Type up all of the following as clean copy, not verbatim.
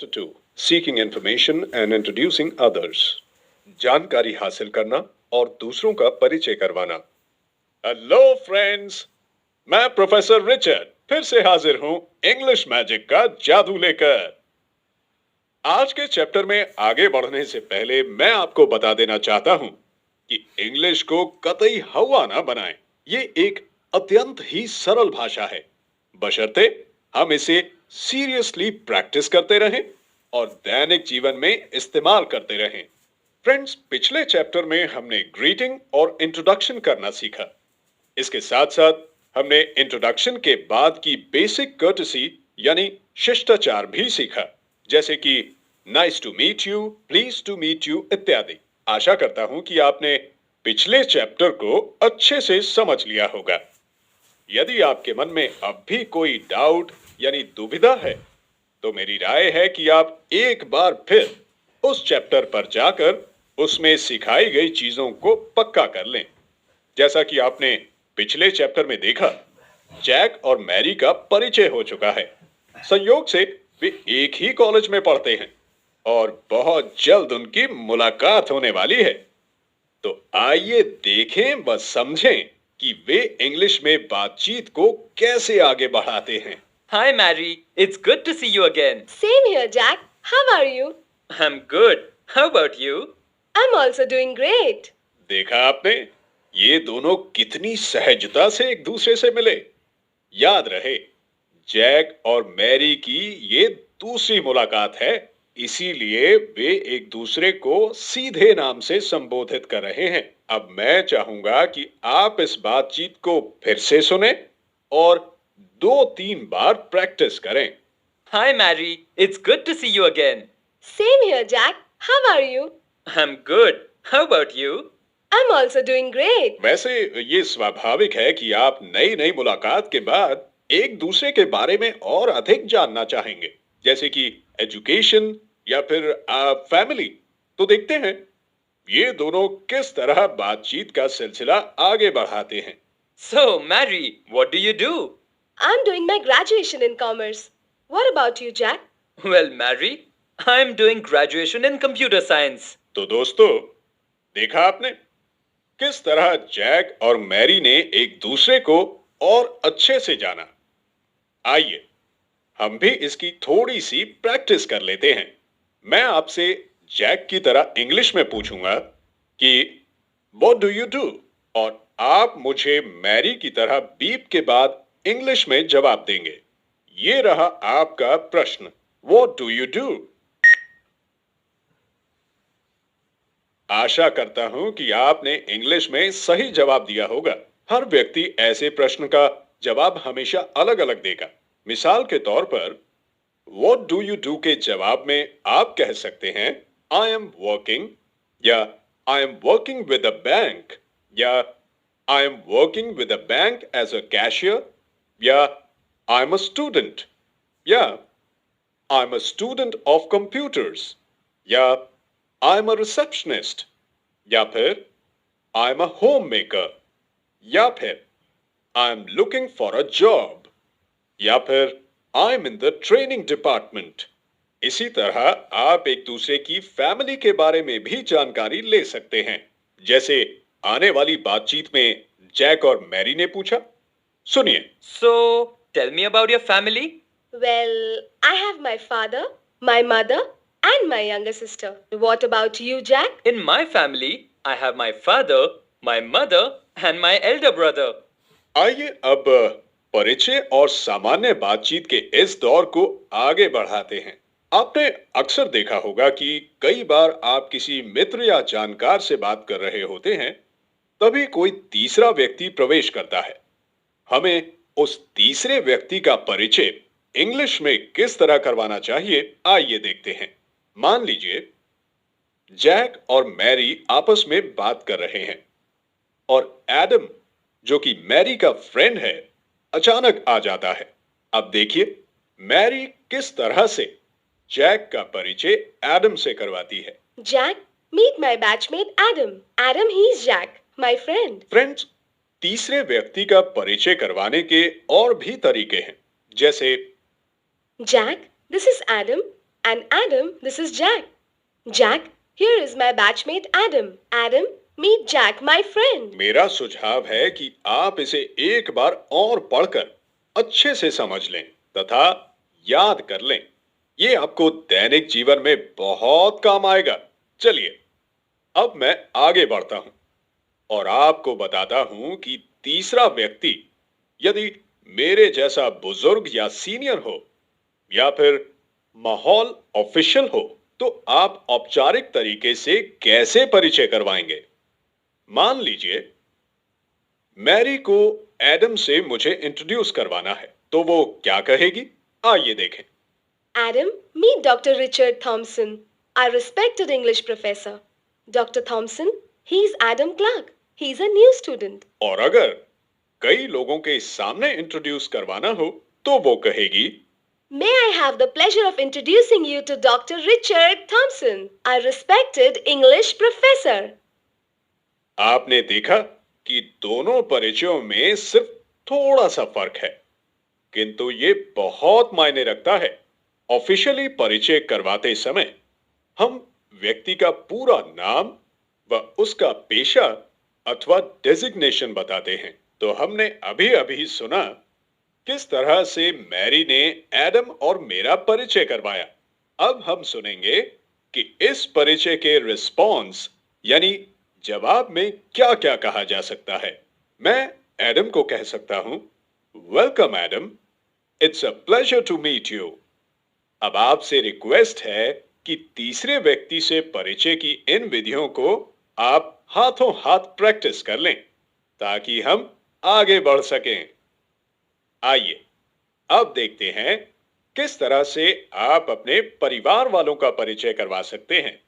2. Seeking information and introducing others. जानकारी हासिल करना और दूसरों का परिचय करवाना। हेलो फ्रेंड्स, मैं प्रोफेसर रिचर्ड फिर से हाजिर हूं इंग्लिश मैजिक का जादू लेकर। आज के चैप्टर में आगे बढ़ने से पहले मैं आपको बता देना चाहता हूं कि इंग्लिश को कतई हवा ना बनाएं। ये एक अत्यंत ही सरल भाषा है, बशर्ते हम इसे सीरियसली प्रैक्टिस करते रहें और दैनिक जीवन में इस्तेमाल करते रहें। फ्रेंड्स, पिछले चैप्टर में हमने ग्रीटिंग और इंट्रोडक्शन करना सीखा। इसके साथ साथ हमने इंट्रोडक्शन के बाद की बेसिक कर्टसी यानी शिष्टाचार भी सीखा, जैसे कि nice to meet you, please to meet you इत्यादि। आशा करता हूं कि आपने पिछले चैप्टर को अच्छे से समझ लिया होगा। यदि आपके मन में अब भी कोई डाउट यानी दुविधा है, तो मेरी राय है कि आप एक बार फिर उस चैप्टर पर जाकर उसमें सिखाई गई चीजों को पक्का कर लें। जैसा कि आपने पिछले चैप्टर में देखा, जैक और मैरी का परिचय हो चुका है। संयोग से वे एक ही कॉलेज में पढ़ते हैं और बहुत जल्द उनकी मुलाकात होने वाली है। तो आइए देखें व समझें कि वे इंग्लिश में बातचीत को कैसे आगे बढ़ाते हैं। Hi, Mary. It's good to see you again. Same here, Jack. How are you? I'm good. How about you? I'm also doing great. देखा आपने, ये दोनों कितनी सहजता से एक दूसरे से मिले। याद रहे, जैक और मैरी की ये दूसरी मुलाकात है, इसीलिए वे एक दूसरे को सीधे नाम से संबोधित कर रहे हैं। अब मैं चाहूंगा कि आप इस बातचीत को फिर से सुने और 2-3 बार प्रैक्टिस करें। Hi, Mary. It's good to see you again. Same here, Jack. How are you? I'm good. How about you? I'm also doing great. वैसे ये स्वाभाविक है कि आप नई नई मुलाकात के बाद एक दूसरे के बारे में और अधिक जानना चाहेंगे, जैसे कि एजुकेशन या फिर फैमिली। तो देखते हैं ये दोनों किस तरह बातचीत का सिलसिला आगे बढ़ाते हैं। So, Mary, what do you do? I'm doing my graduation in commerce. What about you, Jack? Well, Mary, I'm doing graduation in computer science. तो दोस्तों, देखा आपने किस तरह जैक और मैरी ने एक दूसरे को और अच्छे से जाना। आइए हम भी इसकी थोड़ी सी प्रैक्टिस कर लेते हैं। मैं आपसे जैक की तरह इंग्लिश में पूछूंगा कि What do you do? और आप मुझे मैरी की तरह बीप के बाद इंग्लिश में जवाब देंगे। ये रहा आपका प्रश्न, What do you do? आशा करता हूं कि आपने इंग्लिश में सही जवाब दिया होगा। हर व्यक्ति ऐसे प्रश्न का जवाब हमेशा अलग-अलग देगा। मिसाल के तौर पर What do you do के जवाब में आप कह सकते हैं I am working, या I am working with a bank, या I am working with a bank as a cashier, या I am a student, या I am a student of computers, या I am a receptionist, या फिर I am a homemaker, या फिर I am looking for a job, या फिर I am in the training department. इसी तरह आप एक दूसरे की फैमिली के बारे में भी जानकारी ले सकते हैं, जैसे आने वाली बातचीत में जैक और मैरी ने पूछा। सुनिए। So, tell me about your family. Well, I have my father, my mother, and my younger sister. What about you, Jack? In my family, I have my father, my mother, and my elder brother. आइए अब परिचय और सामान्य बातचीत के इस दौर को आगे बढ़ाते हैं। आपने अक्सर देखा होगा कि कई बार आप किसी मित्र या जानकार से बात कर रहे होते हैं, तभी कोई तीसरा व्यक्ति प्रवेश करता है। हमें उस तीसरे व्यक्ति का परिचय इंग्लिश में किस तरह करवाना चाहिए, आइए देखते हैं। मान लीजिए जैक और मैरी आपस में बात कर रहे हैं और एडम, जो कि मैरी का फ्रेंड है, अचानक आ जाता है। अब देखिए मैरी किस तरह से जैक का परिचय एडम से करवाती है। Jack, meet my batchmate Adam. Adam, he's Jack, my friend. Friends, तीसरे व्यक्ति का परिचय करवाने के और भी तरीके हैं, जैसे Jack, this is Adam. And Adam, this is Jack. Jack, here is my batchmate Adam. Adam, meet Jack, my friend. मेरा सुझाव है कि आप इसे एक बार और पढ़कर अच्छे से समझ लें तथा याद कर लें। ये आपको दैनिक जीवन में बहुत काम आएगा। चलिए, अब मैं आगे बढ़ता हूं और आपको बताता हूं कि तीसरा व्यक्ति यदि मेरे जैसा बुजुर्ग या सीनियर हो या फिर माहौल ऑफिशियल हो तो आप औपचारिक तरीके से कैसे परिचय करवाएंगे। मान लीजिए मैरी को एडम से मुझे इंट्रोड्यूस करवाना है, तो वो क्या कहेगी? आइए देखें। Adam, meet Dr. Richard Thompson, our respected English professor. Dr. Thompson, he's Adam Clark. He's a new student. और अगर कई लोगों के सामने इंट्रोड्यूस करवाना हो तो वो कहेगी, May I have the pleasure of introducing you to Dr. Richard Thompson, our respected English professor. आपने देखा कि दोनों परिचयों में सिर्फ थोड़ा सा फर्क है, किंतु ये बहुत मायने रखता है। ऑफिशियली परिचय करवाते समय हम व्यक्ति का पूरा नाम व उसका पेशा अथवा डेजिग्नेशन बताते हैं। तो हमने अभी अभी सुना किस तरह से मैरी ने एडम और मेरा परिचय करवाया। अब हम सुनेंगे कि इस परिचय के रिस्पॉन्स यानी जवाब में क्या क्या कहा जा सकता है। मैं एडम को कह सकता हूं, welcome Adam, it's a pleasure to meet you. अब आपसे रिक्वेस्ट है कि तीसरे व्यक्ति से परिचय की इन विधियों को आप हाथों हाथ प्रैक्टिस कर लें ताकि हम आगे बढ़ सकें। आइए अब देखते हैं किस तरह से आप अपने परिवार वालों का परिचय करवा सकते हैं।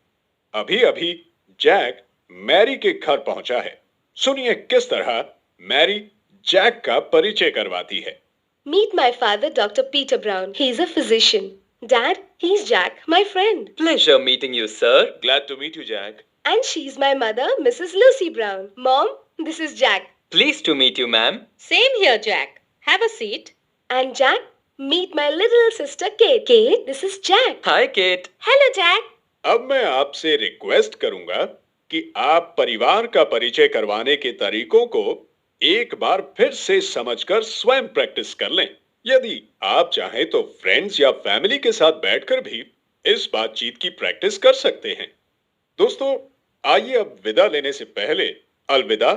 अभी अभी जैक मैरी के घर पहुंचा है। सुनिए किस तरह मैरी जैक का परिचय करवाती है। Meet my father, Dr. Peter Brown. He's a physician. Dad, he's Jack, my friend. Pleasure meeting you, sir. Glad to meet you, Jack. And she's my mother, Mrs. Lucy Brown. Mom, this is Jack. Pleased to meet you, ma'am. Same here, Jack. Have a seat. And Jack, meet my little sister Kate. Kate, this is Jack. Hi, Kate. Hello, Jack. अब मैं आपसे request करूंगा कि आप परिवार का परिचय करवाने के तरीकों को एक बार फिर से समझकर स्वयं प्रैक्टिस कर लें। यदि आप चाहें तो फ्रेंड्स या फैमिली के साथ बैठकर भी इस बातचीत की प्रैक्टिस कर सकते हैं। दोस्तों, आइए अब विदा लेने से पहले अलविदा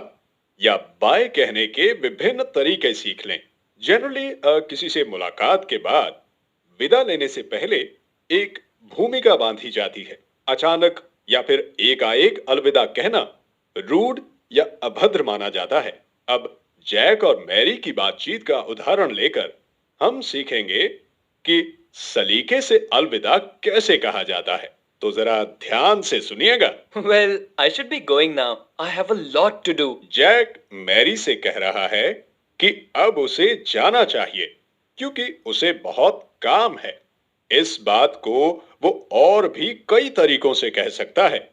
या बाय कहने के विभिन्न तरीके सीख लें। जनरली किसी से मुलाकात के बाद विदा लेने से पहले एक भूमिका बांधी जाती है। अचानक या फिर एकाएक अलविदा कहना रूड या अभद्र माना जाता है। अब जैक और मैरी की बातचीत का उदाहरण लेकर हम सीखेंगे कि सलीके से अलविदा कैसे कहा जाता है। तो जरा ध्यान से सुनिएगा। Well, I should be going now. I have a lot to do. Jack Mary से कह रहा है कि अब उसे जाना चाहिए क्योंकि उसे बहुत काम है। इस बात को वो और भी कई तरीकों से कह सकता है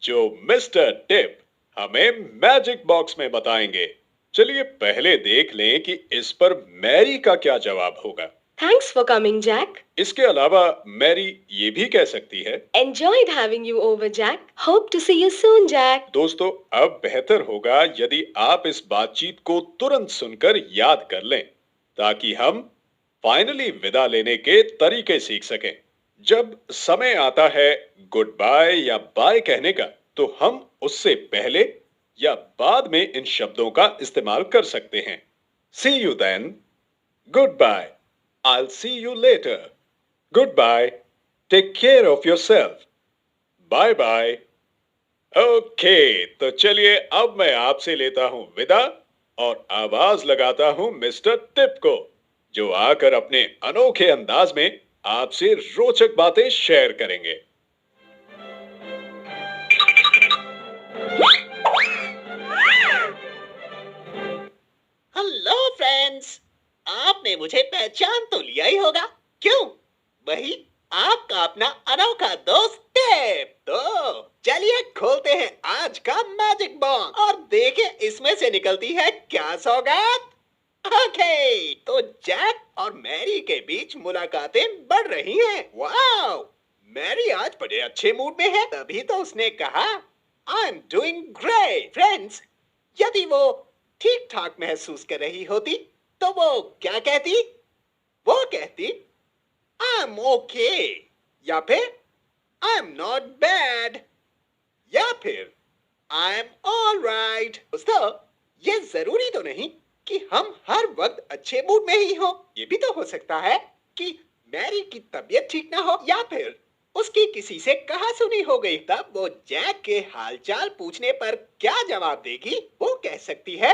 जो मिस्टर टिप हमें मैजिक बॉक्स में बताएंगे। चलिए पहले देख लें कि इस पर मैरी का क्या जवाब होगा। Thanks for coming, Jack. इसके अलावा मैरी ये भी कह सकती है, Enjoyed having you over, Jack. Hope to see you soon, Jack. दोस्तों अब बेहतर होगा यदि आप इस बातचीत को तुरंत सुनकर याद कर लें ताकि हम फाइनली विदा लेने के तरीके सीख सकें। जब समय आता है गुड बाय या बाय कहने का तो हम उससे पहले या बाद में इन शब्दों का इस्तेमाल कर सकते हैं। See you then. Goodbye. I'll see you later. Goodbye. Take care of yourself. Bye bye. Okay, तो चलिए अब मैं आपसे लेता हूं विदा और आवाज लगाता हूं मिस्टर टिप को जो आकर अपने अनोखे अंदाज में आपसे रोचक बातें शेयर करेंगे। हेलो फ्रेंड्स, आपने मुझे पहचान तो लिया ही होगा। क्यों? वही आपका अपना अनोखा दोस्त टेप। तो चलिए खोलते हैं आज का मैजिक बॉक्स और देखें इसमें से निकलती है क्या सौगात। ओके, तो जैक और मैरी के बीच मुलाकातें बढ़ रही हैं। वाओ, आज बड़े अच्छे मूड में है, तभी तो उसने कहा I am doing great. Friends, यदि वो ठीक ठाक महसूस कर रही होती तो वो क्या कहती? वो कहती आई एम ओके, या फिर आई एम नॉट बैड, या फिर आई एम ऑल राइट। दोस्तों, ये जरूरी तो नहीं कि हम हर वक्त अच्छे मूड में ही हो। ये भी तो हो सकता है कि मैरी की तबीयत ठीक ना हो, या फिर उसकी किसी से कहा सुनी हो गई। तब वो जैक के हालचाल पूछने पर क्या जवाब देगी? वो कह सकती है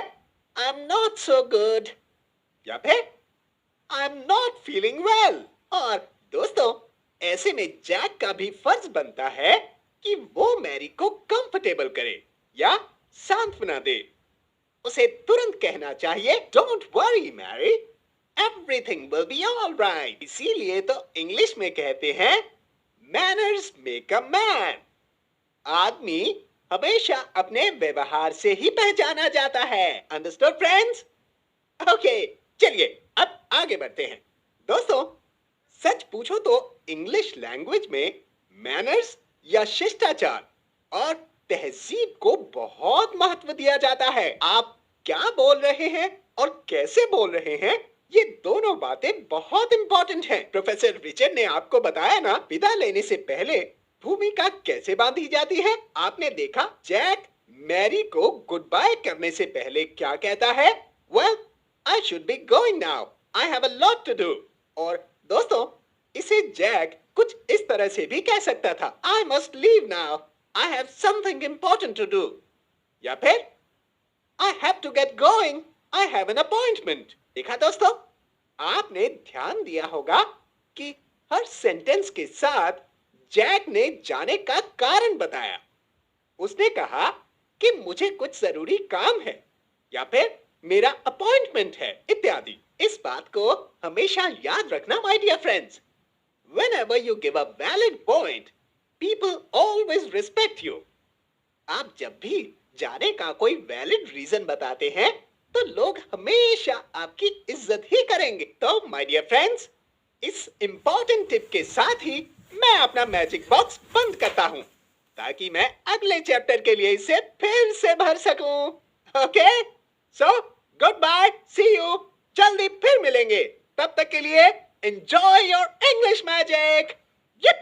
I am not so good, या फिर I am not feeling well. और दोस्तों, ऐसे में जैक का भी फर्ज बनता है कि वो मैरी को कंफर्टेबल करे या सांत्वना दे। उसे तुरंत कहना चाहिए don't worry Mary, everything will be alright. इसीलिए तो इंग्लिश में कहते हैं मैनर्स मेक अ मैन। आदमी हमेशा अपने व्यवहार से ही पहचाना जाता है। Understood friends? ओके, चलिए अब आगे बढ़ते हैं। दोस्तों, सच पूछो तो इंग्लिश लैंग्वेज में मैनर्स या शिष्टाचार और तहजीब को बहुत महत्व दिया जाता है। आप क्या बोल रहे हैं और कैसे बोल रहे हैं, ये दोनों बातें बहुत इंपॉर्टेंट हैं। प्रोफेसर रिचर्ड ने आपको बताया ना, विदा लेने से पहले भूमिका कैसे बांधी जाती है। आपने देखा जैक मैरी को गुड बाय करने से पहले क्या कहता है? Well, I should be going now, I have a lot to do. और दोस्तों, इसे जैक कुछ इस तरह से भी कह सकता था, I must leave now, I have something important to do, या फिर I have to get going, I have an appointment. देखा दोस्तों, आपने ध्यान दिया होगा कि हर सेंटेंस के साथ जैक ने जाने का कारण बताया। उसने कहा कि मुझे कुछ जरूरी काम है, या फिर मेरा अपॉइंटमेंट है, इत्यादि। इस बात को हमेशा याद रखना my dear friends. Whenever you give a valid point, people always respect you. आप जब भी जाने का कोई वैलिड रीजन बताते हैं तो लोग हमेशा आपकी इज्जत ही करेंगे। तो माय डियर फ्रेंड्स, इस इंपॉर्टेंट टिप के साथ ही मैं अपना मैजिक बॉक्स बंद करता हूं ताकि मैं अगले चैप्टर के लिए इसे फिर से भर सकूं। Okay, so good bye, see you, जल्दी फिर मिलेंगे। तब तक के लिए enjoy your English magic! Yip!